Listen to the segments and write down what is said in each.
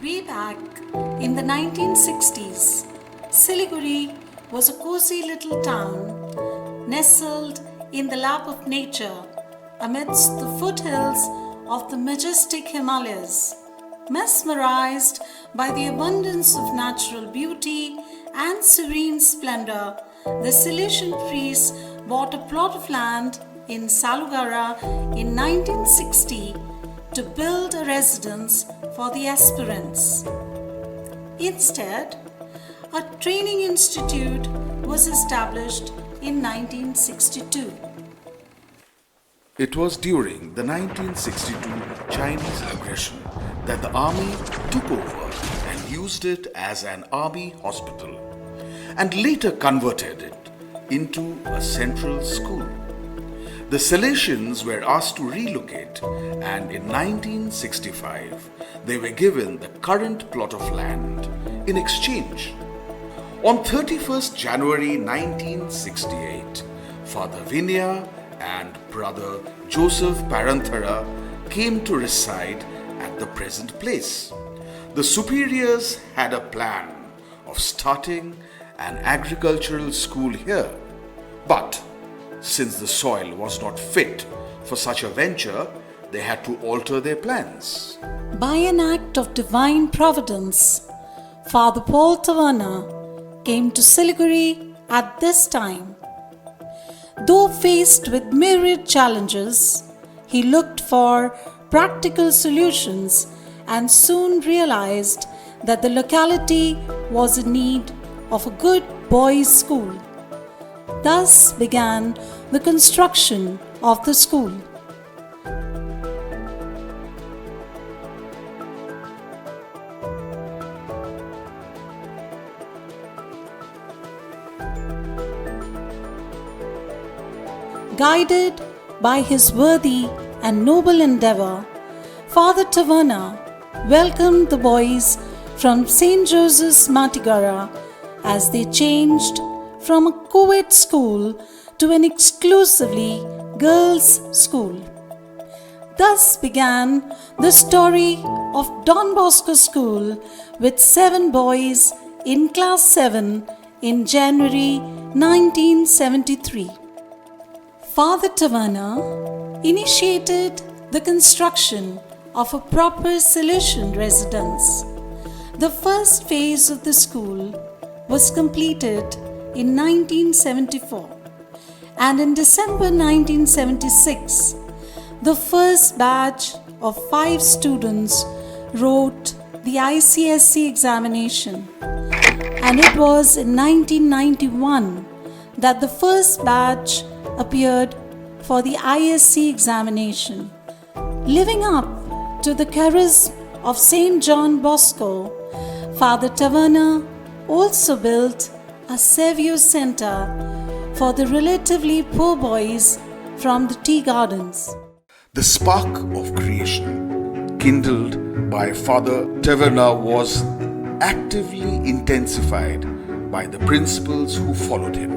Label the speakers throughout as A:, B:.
A: Way back in the 1960s, Siliguri was a cozy little town nestled in the lap of nature amidst the foothills of the majestic Himalayas. Mesmerized by the abundance of natural beauty and serene splendor, the Silesian priest bought a plot of land in Salugara in 1960 to build a residence for the aspirants. Instead, a training institute was established in 1962.
B: It was during the 1962 Chinese aggression that the army took over and used it as an army hospital and later converted it into a central school. The Silesians were asked to relocate, and in 1965 they were given the current plot of land in exchange. On 31st January 1968, Father Vinaya and Brother Joseph Paranthara came to reside at the present place. The superiors had a plan of starting an agricultural school here, but since the soil was not fit for such a venture, they had to alter their plans.
A: By an act of divine providence, Father Paul Tawana came to Siliguri at this time. Though faced with myriad challenges, he looked for practical solutions and soon realized that the locality was in need of a good boys' school. Thus began the construction of the school. Guided by his worthy and noble endeavor, Father Tawana welcomed the boys from St. Joseph's Matigara as they changed from a co-ed school to an exclusively girls' school. Thus began the story of Don Bosco School with 7 boys in class 7 in January 1973. Father Tawana initiated the construction of a proper Silesian residence. The first phase of the school was completed in 1974, and in December 1976, the first batch of 5 students wrote the ICSE examination, and it was in 1991 that the first batch appeared for the ISC examination. Living up to the charism of St. John Bosco, Father Tawana also built a Saviour Center for the relatively poor boys from the tea gardens.
B: The spark of creation kindled by Father Tawana was actively intensified by the principals who followed him,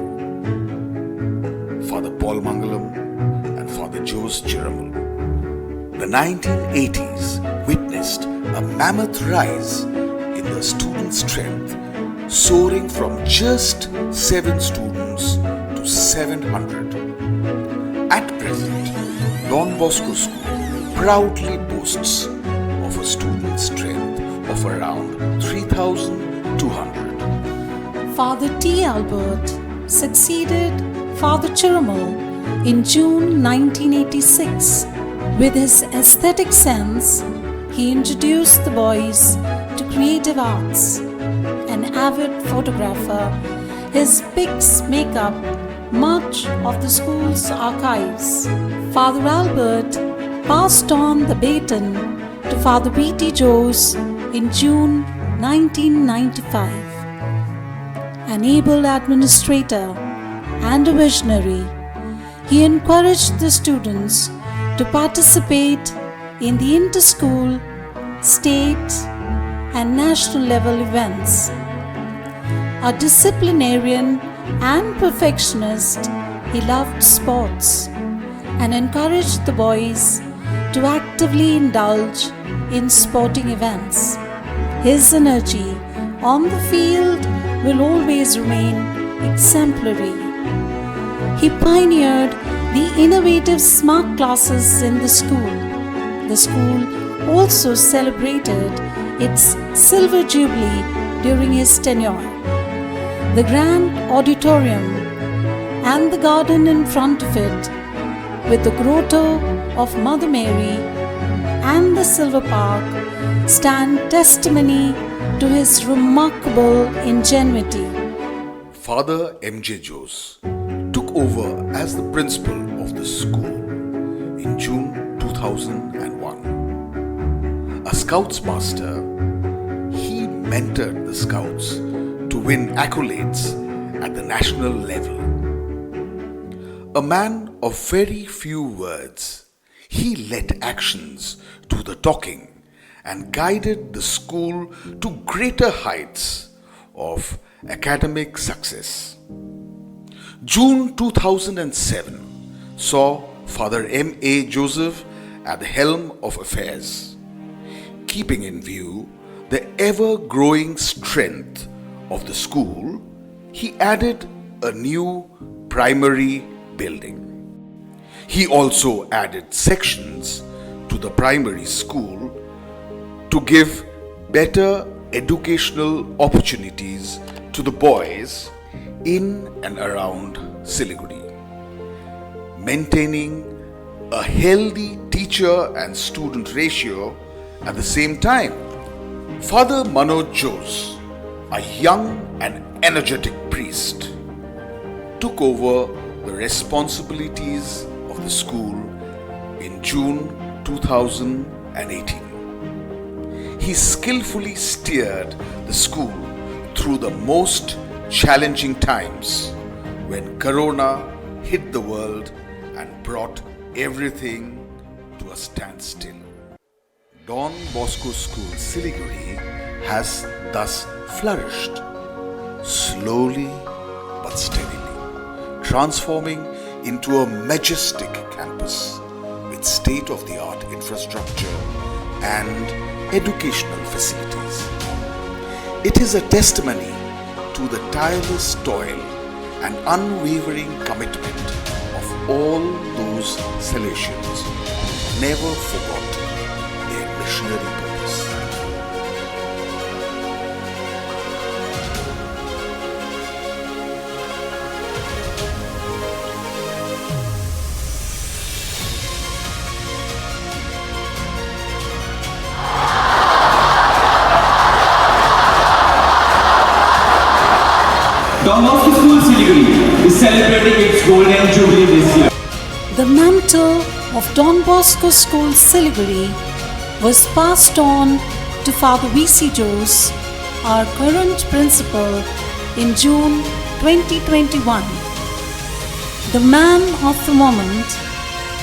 B: Father Paul Mangalam and Father Jose Chiramal. The 1980s witnessed a mammoth rise in the student strength, soaring from just 7 students to 700. At present, Don Bosco School proudly boasts of a student strength of around 3,200.
A: Father T. Albert succeeded Father Chiramal in June 1986. With his aesthetic sense, he introduced the boys to creative arts. An avid photographer, his pics make up much of the school's archives. Father Albert passed on the baton to Father B.T. Jose in June 1995. An able administrator and a visionary, he encouraged the students to participate in the inter-school, state, and national level events. A disciplinarian and perfectionist, he loved sports and encouraged the boys to actively indulge in sporting events. His energy on the field will always remain exemplary. He pioneered the innovative smart classes in the school. The school also celebrated its Silver Jubilee during his tenure. The grand auditorium and the garden in front of it, with the grotto of Mother Mary and the Silver Park, stand testimony to his remarkable ingenuity.
B: Father M.J. Jose took over as the principal of the school in June 2001. A Scouts master, he mentored the Scouts to win accolades at the national level. A man of very few words, he led actions to the talking and guided the school to greater heights of academic success. June 2007 saw Father M.A. Joseph at the helm of affairs, keeping in view the ever-growing strength of the school. He added a new primary building. He also added sections to the primary school to give better educational opportunities to the boys in and around Siliguri, maintaining a healthy teacher and student ratio at the same time. Father Manoj Jose, a young and energetic priest, took over the responsibilities of the school in June 2018. He skillfully steered the school through the most challenging times when Corona hit the world and brought everything to a standstill. Don Bosco School-Siliguri has thus flourished, slowly but steadily, transforming into a majestic campus with state-of-the-art infrastructure and educational facilities. It is a testimony to the tireless toil and unwavering commitment of all those Salesians who never forgot their missionary purpose.
C: Don Bosco School-Siliguri is celebrating its Golden Jubilee this year.
A: The mantle of Don Bosco School-Siliguri was passed on to Father V.C. Jose, our current principal, in June 2021. The man of the moment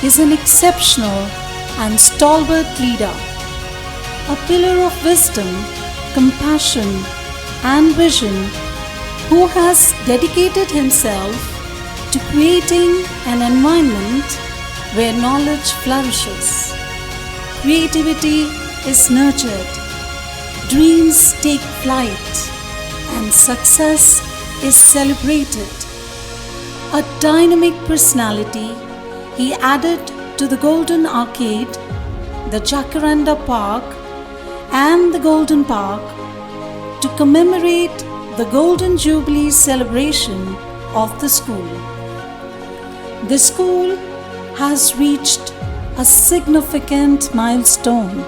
A: is an exceptional and stalwart leader, a pillar of wisdom, compassion, and vision, who has dedicated himself to creating an environment where knowledge flourishes, creativity is nurtured, dreams take flight, and success is celebrated. A dynamic personality, he added to the Golden Arcade, the Jacaranda Park, and the Golden Park to commemorate the Golden Jubilee celebration of the school. The school has reached a significant milestone,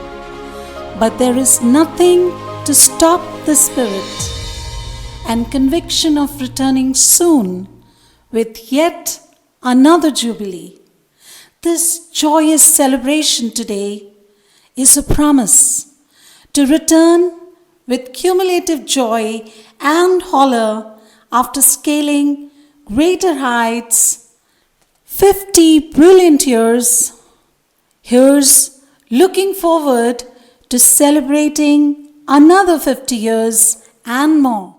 A: but there is nothing to stop the spirit and conviction of returning soon with yet another Jubilee. This joyous celebration today is a promise to return with cumulative joy and honor after scaling greater heights. 50 brilliant years. Here's looking forward to celebrating another 50 years and more.